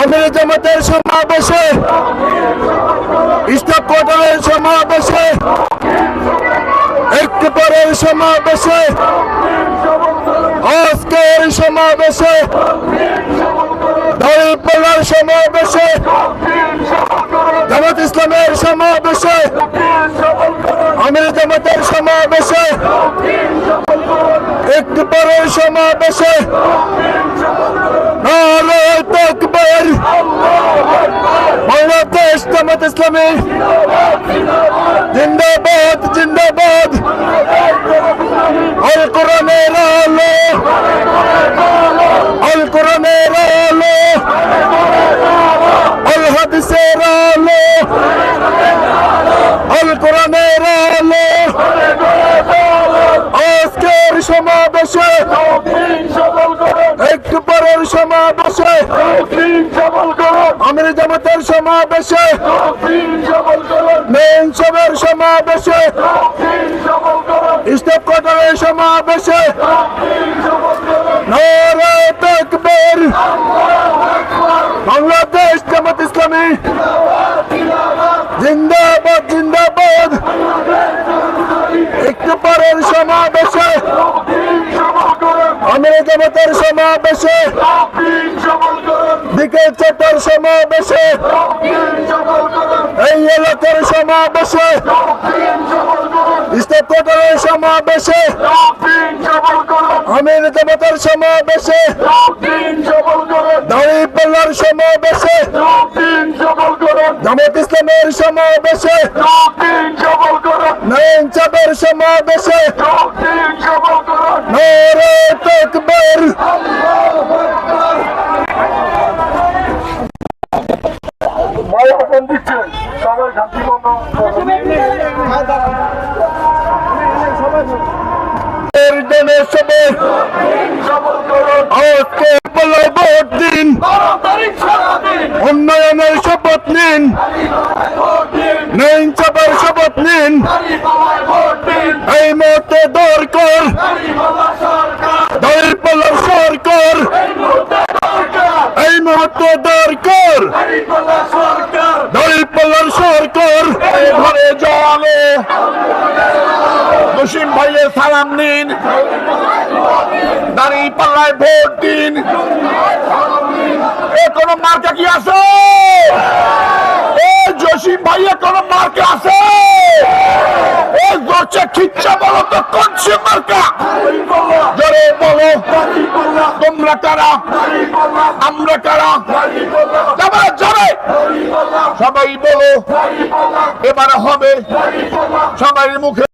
আমির জামাতের সমাবেশে, স্টাফ কোয়ার্টারের সমাবেশে, একটু পরের সমাবেশে, আজকের সমাবেশে, দাঁড়িপাল্লার সমাবেশে, জামাত ইসলামের সমাবেশে, আমির জামাতের সমাবেশে, একটু পরের সমাবেশে নারে তাকবীর, বাংলাদেশ জামাত ইসলামী জিন্দাবাদ জিন্দাবাদ। আল কোরআনের আলো, আল কোরআনের আলো, আল হাদিসের আলো, আল কোরআনের আলো। আজকের সমাবেশে, একটু পরের সমাবেশে, আমির জামাতের সমাবেশে, মেইন সবের সমাবেশে, স্টাফ কোয়ার্টারের সমাবেশে নারে তাকবীর, বাংলাদেশ জামাত ইসলামী জিন্দাবাদ জিন্দাবাদ। একটু পরের সমাবেশে, আমির জামাতের সমাবেশে, বিকেল 4টার সমাবেশে, এই এলাকার সমাবেশে, স্টাফ কোয়ার্টারের সমাবেশে, আমির জামাতের সমাবেশে, দাঁড়িপাল্লার সমাবেশে, জামাত ইসলামের সমাবেশে, নয়ন চাঁদের সমাবেশে নারে তাকবীর। ভোট দিন, উন্নয়নের শপথ নিন, নয়ন চাঁদের শপথ নিন। এই মুহূর্তে দরকার দাঁড়িপাল্লার সরকার, এই মুহূর্তে দরকার দাঁড়িপাল্লার সরকার। ঘরে যাবে জসিম ভাইয়ের সালাম নিন, দাঁড়িপাল্লায় ভোট দিন। এ কোন মার্কা কি আছে? জসিম ভাইয়া কোন মার্কা আছে? খিচ্ছা বলো তো কোন সে মার্কা? জোরে বলো, তোমরা কারা, আমরা কারা? যাবে যাবে সবাই বলো, এবার হবে সবাই মুখে